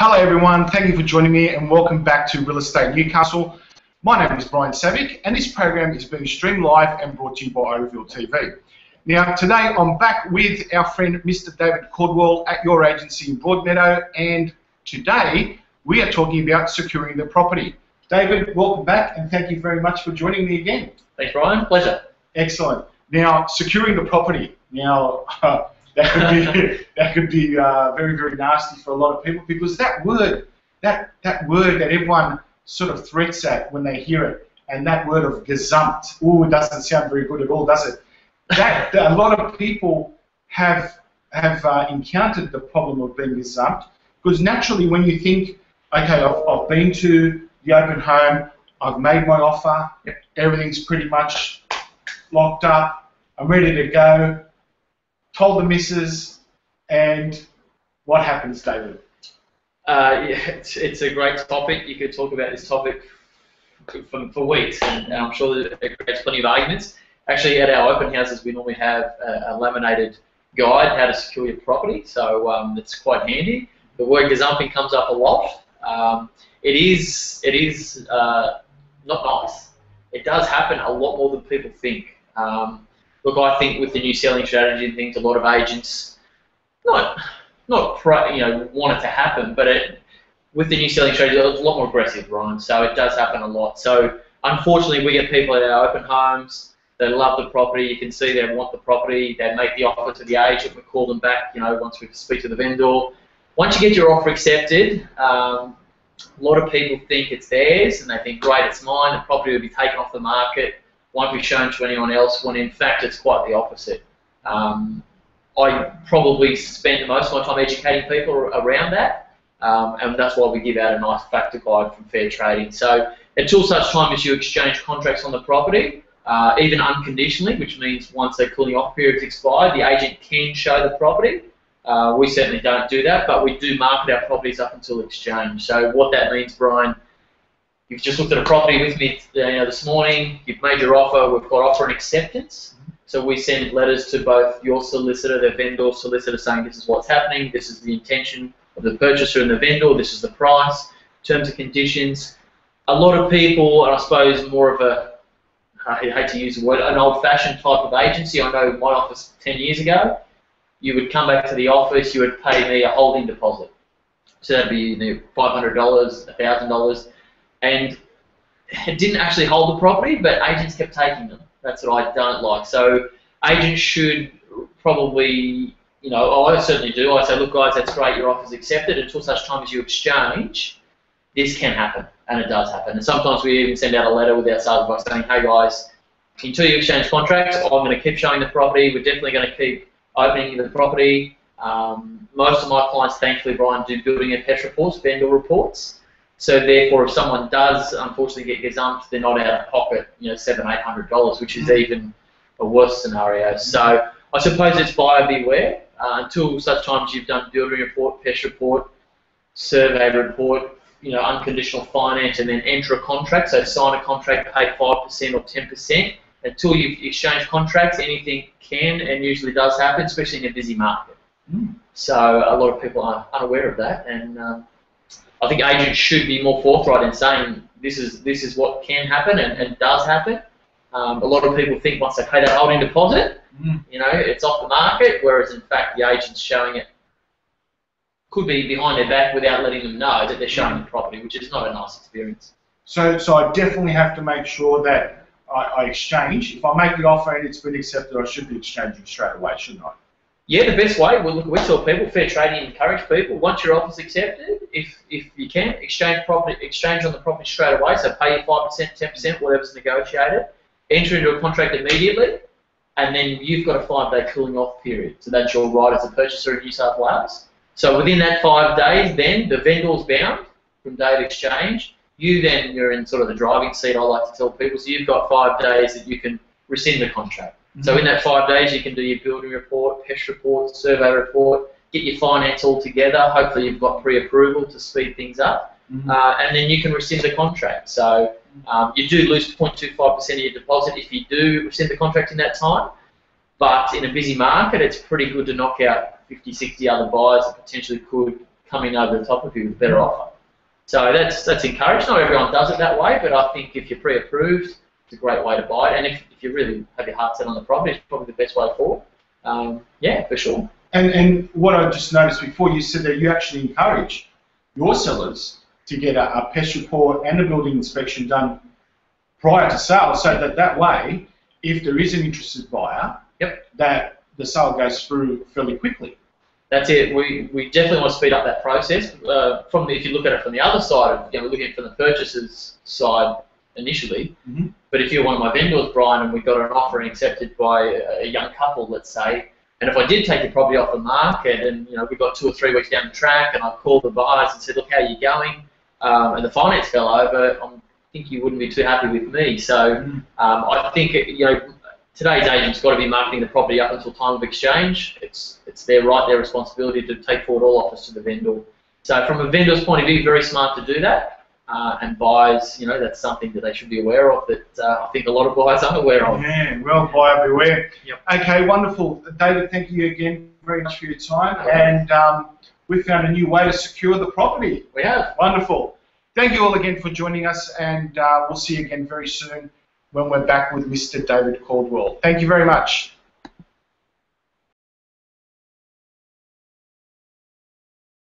Hello everyone, thank you for joining me and welcome back to Real Estate Newcastle. My name is Brian Savic and this program is being streamed live and brought to you by IReveal TV. Now today I'm back with our friend Mr. David Caldwell at your agency in Broadmeadow, and today we are talking about securing the property. David, welcome back and thank you very much for joining me again. Thanks Brian, pleasure. Excellent. Now securing the property. Now that could be very, very nasty for a lot of people, because that word that everyone sort of threats at when they hear it, and that word of gazumped, it doesn't sound very good at all, does it? That a lot of people have encountered the problem of being gazumped, because naturally when you think, okay, I've been to the open home, I've made my offer, everything's pretty much locked up, I'm ready to go, told the missus, and what happens, David? Yeah, it's a great topic. You could talk about this topic for weeks, and I'm sure that it creates plenty of arguments. Actually, at our open houses, we normally have a laminated guide how to secure your property, so it's quite handy. The word gazumping comes up a lot. It is not nice. It does happen a lot more than people think. Look, I think with the new selling strategy and things, a lot of agents want it to happen, but with the new selling strategy, it's a lot more aggressive, Ryan. So it does happen a lot. So unfortunately, we get people at our open homes. They love the property. You can see they want the property. They make the offer to the agent. We call them back. Once we speak to the vendor. Once you get your offer accepted, a lot of people think it's theirs, and they think, great, it's mine. The property will be taken off the market, won't be shown to anyone else, when in fact it's quite the opposite. I probably spend most of my time educating people around that, and that's why we give out a nice factor guide from Fair Trading. So until such time as you exchange contracts on the property, even unconditionally, which means once the cooling off period is expired, the agent can show the property. We certainly don't do that, but we do market our properties up until exchange. So what that means, Brian, you've just looked at a property with me this morning, you've made your offer, we've got offer and acceptance. So we send letters to both your solicitor, the vendor solicitor, saying this is what's happening, this is the intention of the purchaser and the vendor, this is the price, terms and conditions. A lot of people, and I suppose more of a, I hate to use the word, an old-fashioned type of agency. I know my office 10 years ago, you would come back to the office, you would pay me a holding deposit. So that'd be $500, $1,000. And it didn't actually hold the property, but agents kept taking them. That's what I don't like. So agents should probably, I certainly do. I say, look guys, that's great, your offer's accepted. Until such time as you exchange, this can happen, and it does happen. And sometimes we even send out a letter with our sales advice saying, hey guys, until you exchange contracts, I'm going to keep showing the property. We're definitely going to keep opening the property. Most of my clients, thankfully, Brian, do building and pest reports, vendor reports. So therefore, if someone does unfortunately get gazumped, they're not out of pocket, $700, $800, which is even a worse scenario. So I suppose it's buyer beware until such times you've done building report, pest report, survey report, unconditional finance, and then enter a contract. So sign a contract, pay 5% or 10%. Until you've exchanged contracts, anything can and usually does happen, especially in a busy market. So a lot of people are unaware of that, and I think agents should be more forthright in saying this is what can happen and does happen. A lot of people think once they pay that holding deposit, it's off the market, whereas in fact the agent's showing it, could be behind their back without letting them know that they're showing the property, which is not a nice experience. So I definitely have to make sure that I exchange. If I make the offer and it's been accepted, I should be exchanging straight away, shouldn't I? Yeah, the best way, we tell people, Fair Trading encourage people, once your offer's accepted, if you can, exchange on the property straight away, so pay your 5%, 10%, whatever's negotiated, enter into a contract immediately, and then you've got a 5-day cooling off period. So that's your right as a purchaser in New South Wales. So within that 5 days, then the vendor's bound from day of exchange. You're in sort of the driving seat, I like to tell people, so you've got 5 days that you can rescind the contract. So in that 5 days, you can do your building report, pest report, survey report, get your finance all together. Hopefully you've got pre-approval to speed things up, and then you can rescind the contract. So you do lose 0.25% of your deposit if you do rescind the contract in that time, but in a busy market, it's pretty good to knock out 50, 60 other buyers that potentially could coming over the top of you with a better offer. So that's encouraged. Not everyone does it that way, but I think if you're pre-approved, it's a great way to buy it. And if you really have your heart set on the property, it's probably the best way forward. Yeah, for sure. And what I just noticed before, you said that you actually encourage your sellers to get a pest report and a building inspection done prior to sale, so that way, if there is an interested buyer, that the sale goes through fairly quickly. That's it. We definitely want to speed up that process. If you look at it from the other side, we're looking at it from the purchaser's side initially. But if you're one of my vendors, Brian, and we got an offer and accepted by a young couple, let's say, and if I did take the property off the market, and we got 2 or 3 weeks down the track, and I called the buyers and said, look, how are you going? And the finance fell over, I think you wouldn't be too happy with me. So I think today's agent's got to be marketing the property up until time of exchange. It's their right, their responsibility to take forward all offers to the vendor. So from a vendor's point of view, very smart to do that. And buyers, that's something that they should be aware of, that I think a lot of buyers aren't aware of. Yeah, well, buyer beware. Okay, wonderful. David, thank you again very much for your time. And we found a new way to secure the property. We have. Wonderful. Thank you all again for joining us, and we'll see you again very soon when we're back with Mr. David Caldwell. Thank you very much.